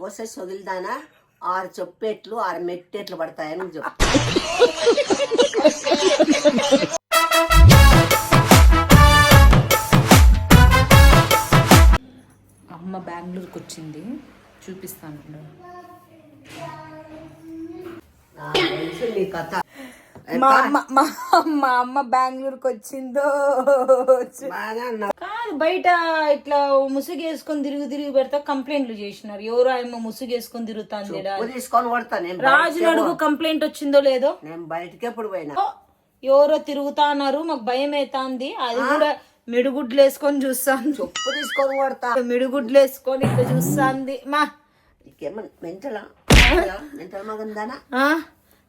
ఆడకొస్తే సొగిలిదానా 6 చెప్పేట్లు 6 మెట్టేట్లు పడతాయని చెప్పు. అమ్మ బెంగళూరుకి వచ్చింది, చూపిస్తాను. నీ కథ మా అమ్మ బెంగళూరుకి వచ్చిందో కాదు, బయట ఇట్లా ముసుగు వేసుకొని తిరిగి పెడతా కంప్లైంట్లు చేసినారు. ఎవరో ఆయమ్మ ముసుగు వేసుకొని తిరుగుతాంది. తీసుకొని కొడతాను. రాజుని అడుగు కంప్లైంట్ వచ్చిందో లేదో. నేను బయటకి ఎప్పుడు పోయినా ఎవరో తిరుగుతా అన్నారు, మాకు భయం అవుతాంది. అది కూడా మిడుగుడ్లు వేసుకొని చూస్తాను. చెప్పు తీసుకొని కొడతా. మిడుగుడ్లు వేసుకొని ఇట్లా చూస్తాంది. మా నీకేమన్నా మెంటలా మగందానా?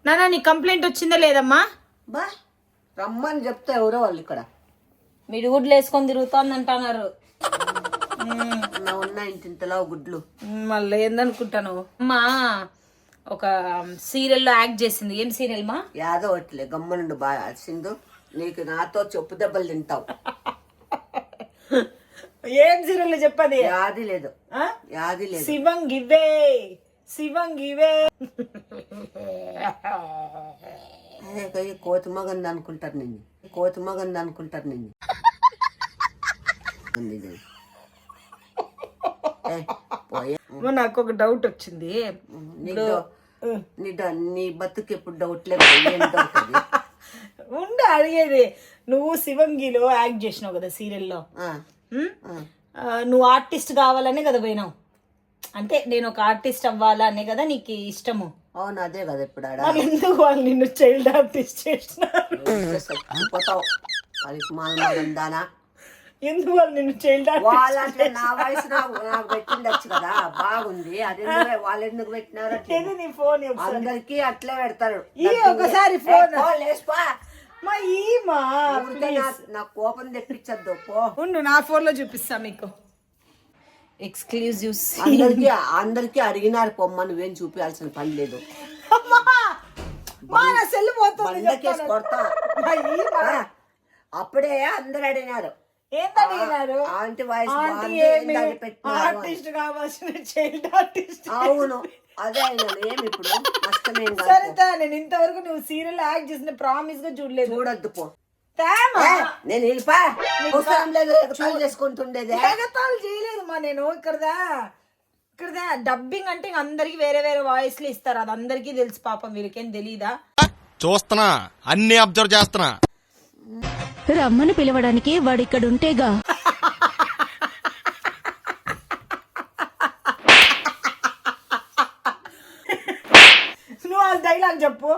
నానా నీ కంప్లైంట్ వచ్చిందా లేదమ్మా? బా రమ్మని చెప్తే ఎవరో వాళ్ళు ఇక్కడ మిడుగుడ్లు వేసుకొని తిరుగుతోంది అంటున్నారు. ఉన్న ఇంటింతలా గుడ్లు మళ్ళీ ఏందనుకుంటాను. అమ్మా ఒక సీరియల్లో యాక్ట్ చేసింది. ఏం సీరియల్ మా? యాదో అట్లే గమ్మనుండు బాగా సింధు, నీకు నాతో చెప్పు దెబ్బలు తింటావు. ఏం సీరియల్ చెప్పది? యాది లేదు. శివంగివే కోతి మగంది అనుకుంటారు నిన్ను. నాకు ఒక డౌట్ వచ్చింది. నీ బతుకు ఎప్పుడు డౌట్ లేదు. ఉండే అడిగేది, నువ్వు శివంగిలో యాక్ట్ చేసినావు కదా సీరియల్లో. నువ్వు ఆర్టిస్ట్ కావాలనే కదా పోయినావు. అంటే నేను ఒక ఆర్టిస్ట్ అవ్వాలా అనే కదా నీకు ఇష్టము. అవును, అదే కదా. ఇప్పుడు ఎందుకు వాళ్ళు నిన్ను చైల్డ్ ఆర్టిస్ట్ చేసినారు? ఎందుకు వాళ్ళు నిన్ను చైల్డ్ ఆర్టిస్ట్? నా వయసు నాకు పెట్టిండొచ్చు కదా, బాగుంది. అదే వాళ్ళు ఎందుకు పెట్టినారు? నీ ఫోన్ అందరికి అట్లే పెడతారు. ఒకసారి ఫోన్ నా కోపం తెప్పించద్దు. ఉండు, నా ఫోన్ లో చూపిస్తా మీకు. ఎక్స్క్లూజివ్. అందరికి అడిగినారు పొమ్మ, నువ్వేం చూపించాల్సిన పని లేదు. కొడతా అప్పుడే అందరు అడిగినారు. ఆంటీ వాయిస్ ఆర్టిస్ట్ కావాల్సిన చైల్డ్ ఆర్టిస్ట్. అవును, అదే ఏమి ఇప్పుడు నష్టమేం సరే. నేను ఇంతవరకు నువ్వు సీరియల్ యాక్ట్ చేసిన ప్రామిస్ గా చూడలేదు. చూడొద్దు పో. నేను చేసుకుంటుండేది. ఎగతాళి చేయలేదు మా. నేను ఇక్కడ డబ్బింగ్ అంటే అందరికి వేరే వేరే వాయిస్లు ఇస్తారు. అది అందరికీ తెలుసు. పాపం వీళ్ళకేం తెలీదా? చూస్తున్నా, అన్ని అబ్జర్వ్ చేస్తున్నా. రమ్మని పిలవడానికి వాడు ఇక్కడ ఉంటేగా. నువ్వు ఆ డైలాగ్ చెప్పు.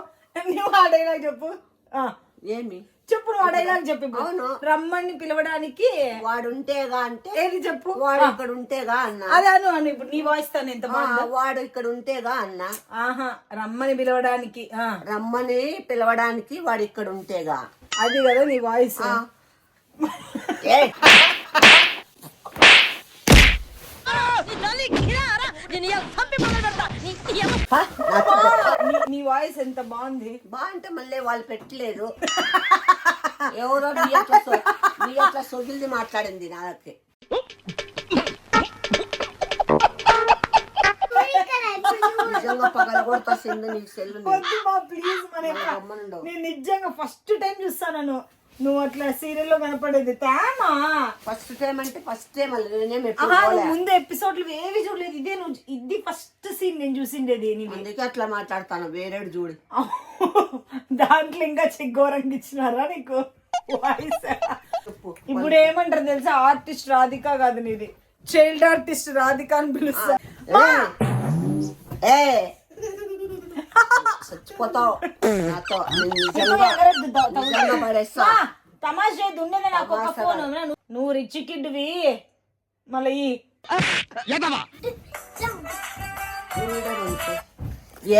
ఏమి చెప్పు, నువ్వు ఆ డైలాగ్ చెప్పి. రమ్మని పిలవడానికి వాడు ఉంటేగా అంటే ఏది చెప్పు. వాడు ఇక్కడ ఉంటేగా అన్నా. అదే అను. ఇప్పుడు నీ వాయిస్ తాను ఎంత బాగుంది. వాడు ఇక్కడ ఉంటేగా అన్నా. రమ్మని పిలవడానికి వాడు ఇక్కడ ఉంటేగా. అది కదా నీ వాయిస్. నీ వాయిస్ ఎంత బాగుంది. బాగుంటే మళ్ళీ వాళ్ళు పెట్టలేదు. ఎవరో నీ అట్లా సొగిల్ది మాట్లాడింది నాకే. నిజంగా పగల కొడతా సింధు నీ సెల్లు. నేను నిజంగా ఫస్ట్ టైం చూస్తాను నువ్వు అట్లా సీరియల్లో కనపడేది. తేమా ఫస్ట్ టైం అంటే ఫస్ట్ టైం ముందు ఎపిసోడ్లు ఏవి చూడలేదు. ఇది ఫస్ట్ సీన్ నేను చూసిండేది. అందుకే అట్లా మాట్లాడతాను. వేరేడు చూడు. దాంట్లో ఇంకా ఘోరంగా ఇచ్చినారా నీకు వాయిస్? ఇప్పుడు ఏమంటారు తెలుసా? ఆర్టిస్ట్ రాధిక కాదు నీది, చైల్డ్ ఆర్టిస్ట్ రాధిక అని పిలుస్తా. చచ్చిపోతావు నాతో. తమాషా ఉండేది నాకు ఒక ఫోన్. నువ్వు రిచ్ కిడ్వి మళ్ళీ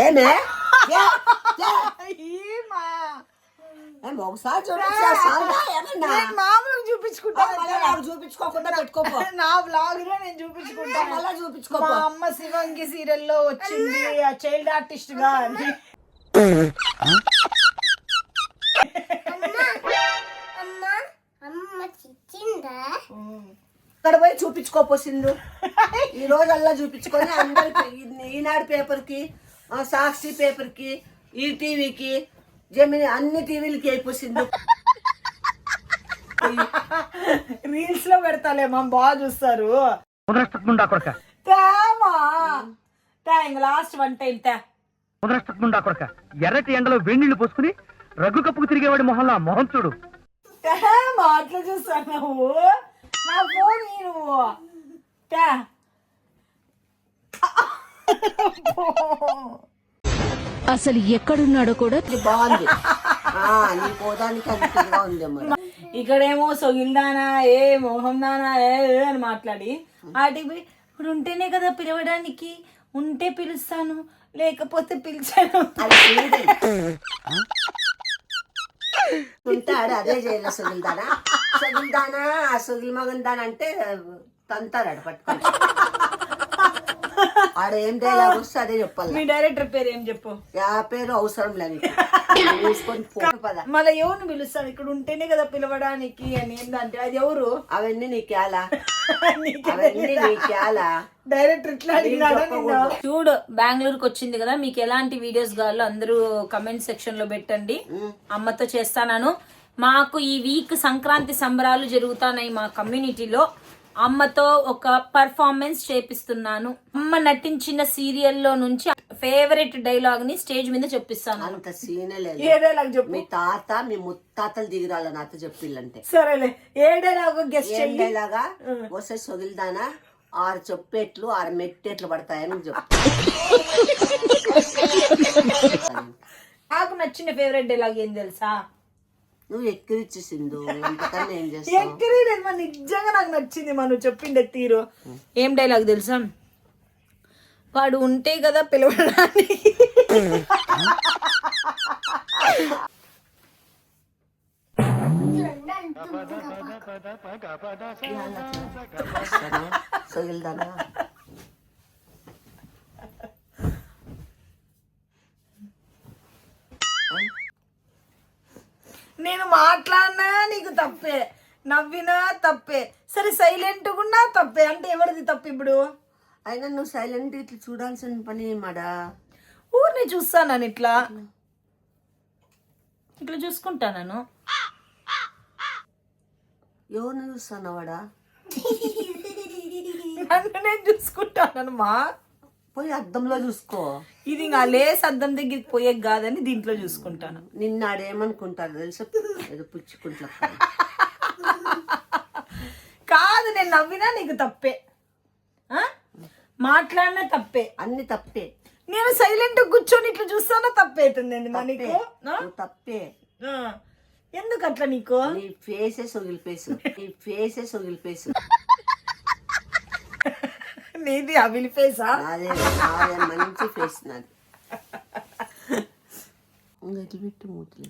ఏమే ఒకసారి మామూలుగా చూపించుకోకుండా పెట్టుకోపో. నా బ్లాగ్ లో నేను చూపించుకుంటా. మా అమ్మ శివంగి సీరియల్లో వచ్చింది ఆ చైల్డ్ ఆర్టిస్ట్ గా అని. ఇక్కడ పోయి చూపించుకోపోసిండు. ఈ రోజు అలా చూపించుకొని అందరికి ఈనాడు పేపర్కి, సాక్షి పేపర్కి, ఈ టీవీకి, జమిని అన్ని టీవీలకి అయిపోసిండు. రీల్స్ లో పెడతాలేమా, బాగా చూస్తారు. లాస్ట్ వన్ టైం ఎర్రటి ఎండలో వేణీళ్లు పోసుకుని రగ్గు కప్పుకు తిరిగేవాడి మొహంలో మొహం చూడు. అట్లా చూస్తాను నువ్వు. నా ఫోన్ నువ్వు అసలు ఎక్కడున్నాడో కూడా ఇది బాగుంది. నీ పోదానికి అంతగా ఉంది. ఇక్కడేమో సొగిల్దానా, ఏ మోహం దానా ఏ అని మాట్లాడి ఆటికి ఇప్పుడు ఉంటేనే కదా పిలవడానికి, ఉంటే పిలుస్తాను లేకపోతే పిలిచాను. ఉంటాడు అదే చేయాలి. సొగిల్దానా సొగిల్దానా సొగిల్ మగన్ దానా అంటే తంతాడు ఆడ పట్టుకొని. ఆడ ఏం డైలాగ్ వస్తే అదే చెప్పాలి. మీ డైరెక్టర్ పేరు ఏం చెప్పు. ఆ పేరు అవసరం లేదు. మళ్ళీ ఎవరిని పిలుస్తాను, ఇక్కడ ఉంటేనే కదా పిలవడానికి అని ఏంటంటే అది ఎవరు? అవన్నీ నీకేలా, అవన్నీ నీకేలా. డైరెక్టర్ ఇట్లా అడిగినాడు. చూడు, బెంగళూరుకి వచ్చింది కదా, మీకు ఎలాంటి వీడియోస్ కావాలో అందరూ కమెంట్ సెక్షన్ లో పెట్టండి. అమ్మతో చేస్తాను. మాకు ఈ వీక్ సంక్రాంతి సంబరాలు జరుగుతున్నాయి మా కమ్యూనిటీలో. అమ్మతో ఒక పర్ఫార్మెన్స్ చేపిస్తున్నాను. అమ్మ నటించిన సీరియల్లో నుంచి ఫేవరెట్ డైలాగ్ ని స్టేజ్ మీద చెప్పిస్తాను. అంత సీనే లేదు. ఏ డైలాగ్ చెప్పు. మీ తాత మీ ముత్తాతలు దిగిరాల నాతో చెప్పిల్లంటే. సరేలే, ఏ డైలాగ్ గెస్ట్ ఏం డైలాగా వస్తే సొగిల్దానా 6 చెప్పేట్లు 6 మెట్టేట్లు పడతాయని చెప్పు. నాకు నచ్చిన ఫేవరెట్ డైలాగ్ ఏం తెలుసా? నువ్వు ఎక్కిరిచ్చేసిందు అంతకన్నా ఏం చేస్తావు? ఎక్కిరియలేదు, నిజంగా నాకు నచ్చింది నువ్వు చెప్పిండే తీరు. ఏం డైలాగ్ తెలుసా? వాడు ఉంటే కదా పిలవడానికి. సొగిల్దానా నేను మాట్లాడినా నీకు తప్పే, నవ్వినా తప్పే, సరే సైలెంట్ ఉన్నా తప్పే. అంటే ఎవరిది తప్పు ఇప్పుడు? అయినా నువ్వు సైలెంట్ ఇట్లా చూడాల్సిన పని ఏమాడా? ఊరిని చూస్తాను ఇట్లా ఇట్లా చూసుకుంటాను. ఎవరిని చూస్తాను వాడా? నన్ను నేను చూసుకుంటాను మా. పోయి అద్దంలో చూసుకో. ఇది ఇంకా లేస్ అద్దం దగ్గరికి పోయే కాదని దీంట్లో చూసుకుంటాను. నిన్నాడేమనుకుంటారు తెలుసా? ఏదో పుచ్చుకుంటా కాదు, నేను నవ్వినా నీకు తప్పే, మాట్లాడినా తప్పే, అన్ని తప్పే. నేను సైలెంట్ కూర్చొని ఇట్లా చూస్తానా తప్పే అవుతుంది మనకు. నువ్వు తప్పే. ఎందుకు అట్లా నీకు? నీ ఫేసే సొగిలిపేసు, నీ ఫేసే సొగిలిపేసు. నీది అవిలి ఫేసా? అదే మంచి ఫేస్ నాది. ఎట్లు పెట్టు మూతులు.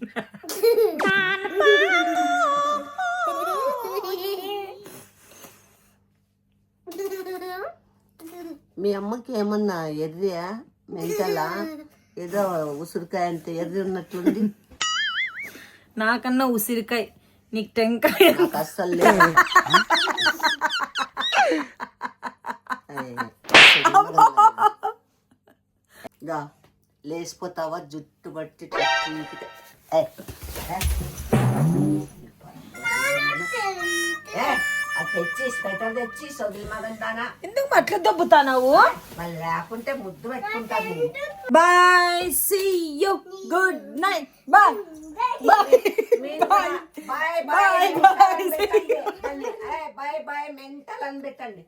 మీ అమ్మకి ఏమన్నా ఎర్రియా మెంటలా? ఏదో ఉసురుకాయ అంత ఎర్రి ఉన్నట్లుంది. నాకన్నా ఉసిరికాయ, నీకు టెంకాయ. నాకు అస్సలు లేదు. లేచిపోతావా జుట్టు బట్టి తెచ్చి స్వెటర్ తెచ్చి సొగిలి మగంటానా. ఎందుకు అట్లా దొబ్బుతావు? మళ్ళీ లేకుంటే ముద్దు పెట్టుకుంటాను. Bye, see you, good night, bye bye bye bye bye bye mental అని పెట్టండి.